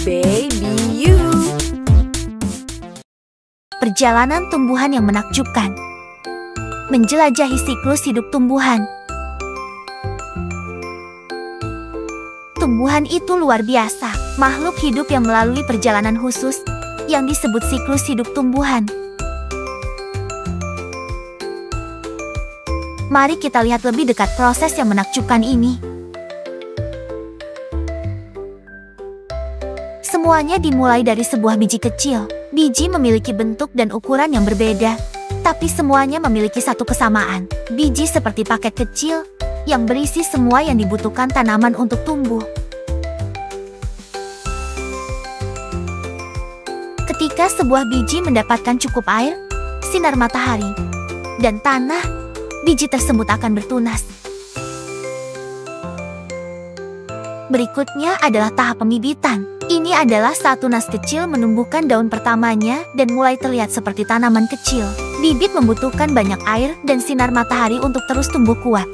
Baby you. Perjalanan tumbuhan yang menakjubkan. Menjelajahi siklus hidup tumbuhan. Tumbuhan itu luar biasa, makhluk hidup yang melalui perjalanan khusus yang disebut siklus hidup tumbuhan. Mari kita lihat lebih dekat proses yang menakjubkan ini. Semuanya dimulai dari sebuah biji kecil. Biji memiliki bentuk dan ukuran yang berbeda, tapi semuanya memiliki satu kesamaan. Biji seperti paket kecil yang berisi semua yang dibutuhkan tanaman untuk tumbuh. Ketika sebuah biji mendapatkan cukup air, sinar matahari, dan tanah, biji tersebut akan bertunas. Berikutnya adalah tahap pembibitan. Ini adalah saat tunas kecil menumbuhkan daun pertamanya dan mulai terlihat seperti tanaman kecil. Bibit membutuhkan banyak air dan sinar matahari untuk terus tumbuh kuat.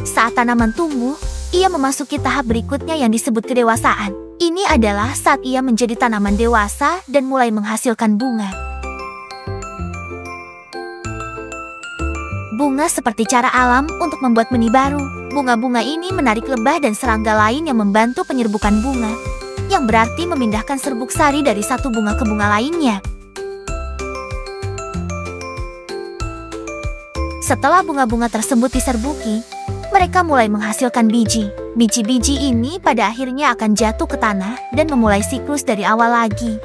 Saat tanaman tumbuh, ia memasuki tahap berikutnya yang disebut kedewasaan. Ini adalah saat ia menjadi tanaman dewasa dan mulai menghasilkan bunga. Bunga seperti cara alam untuk membuat benih baru. Bunga-bunga ini menarik lebah dan serangga lain yang membantu penyerbukan bunga, yang berarti memindahkan serbuk sari dari satu bunga ke bunga lainnya. Setelah bunga-bunga tersebut diserbuki, mereka mulai menghasilkan biji. Biji-biji ini pada akhirnya akan jatuh ke tanah dan memulai siklus dari awal lagi.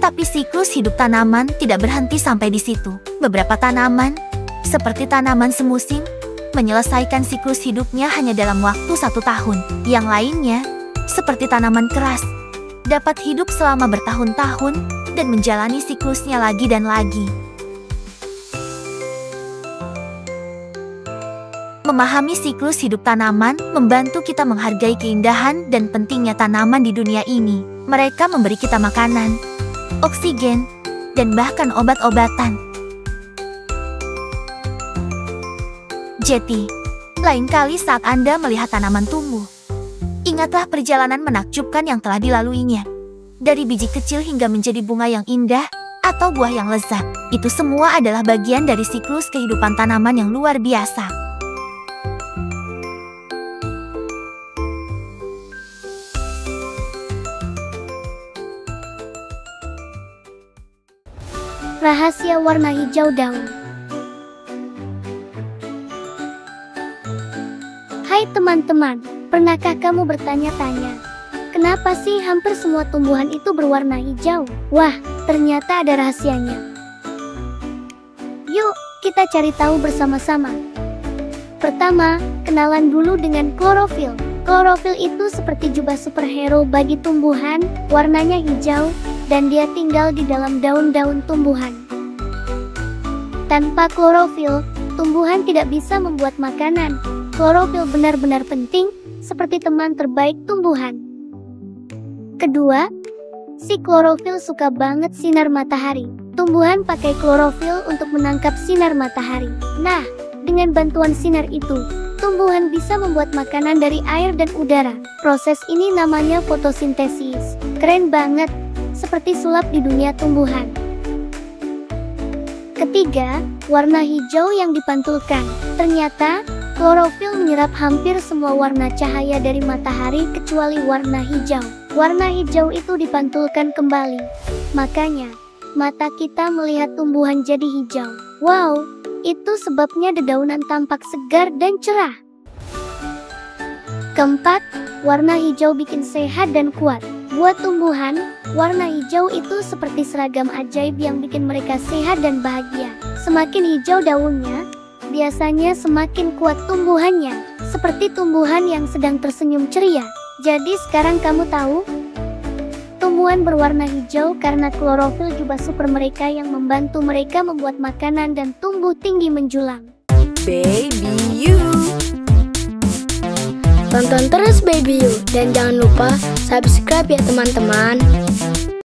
Tapi siklus hidup tanaman tidak berhenti sampai di situ. Beberapa tanaman, seperti tanaman semusim, menyelesaikan siklus hidupnya hanya dalam waktu 1 tahun. Yang lainnya, seperti tanaman keras, dapat hidup selama bertahun-tahun dan menjalani siklusnya lagi dan lagi. Memahami siklus hidup tanaman membantu kita menghargai keindahan dan pentingnya tanaman di dunia ini. Mereka memberi kita makanan, oksigen, dan bahkan obat-obatan. Jadi, lain kali saat Anda melihat tanaman tumbuh, ingatlah perjalanan menakjubkan yang telah dilaluinya. Dari biji kecil hingga menjadi bunga yang indah atau buah yang lezat. Itu semua adalah bagian dari siklus kehidupan tanaman yang luar biasa. Rahasia warna hijau daun. Hai teman-teman, pernahkah kamu bertanya-tanya, kenapa sih hampir semua tumbuhan itu berwarna hijau? Wah, ternyata ada rahasianya. Yuk, kita cari tahu bersama-sama. Pertama, kenalan dulu dengan klorofil. Klorofil itu seperti jubah superhero bagi tumbuhan, warnanya hijau, dan dia tinggal di dalam daun-daun tumbuhan. Tanpa klorofil, tumbuhan tidak bisa membuat makanan. Klorofil benar-benar penting, seperti teman terbaik tumbuhan. Kedua, si klorofil suka banget sinar matahari. Tumbuhan pakai klorofil untuk menangkap sinar matahari. Nah, dengan bantuan sinar itu, tumbuhan bisa membuat makanan dari air dan udara. Proses ini namanya fotosintesis. Keren banget, seperti sulap di dunia tumbuhan. Ketiga, warna hijau yang dipantulkan. Ternyata, klorofil menyerap hampir semua warna cahaya dari matahari kecuali warna hijau. Warna hijau itu dipantulkan kembali. Makanya, mata kita melihat tumbuhan jadi hijau. Wow, itu sebabnya dedaunan tampak segar dan cerah. Keempat, warna hijau bikin sehat dan kuat. Buat tumbuhan, warna hijau itu seperti seragam ajaib yang bikin mereka sehat dan bahagia. Semakin hijau daunnya, biasanya semakin kuat tumbuhannya. Seperti tumbuhan yang sedang tersenyum ceria. Jadi sekarang kamu tahu? Tumbuhan berwarna hijau karena klorofil jubah super mereka yang membantu mereka membuat makanan dan tumbuh tinggi menjulang. Baby you. Tonton terus Baby You dan jangan lupa subscribe ya teman-teman.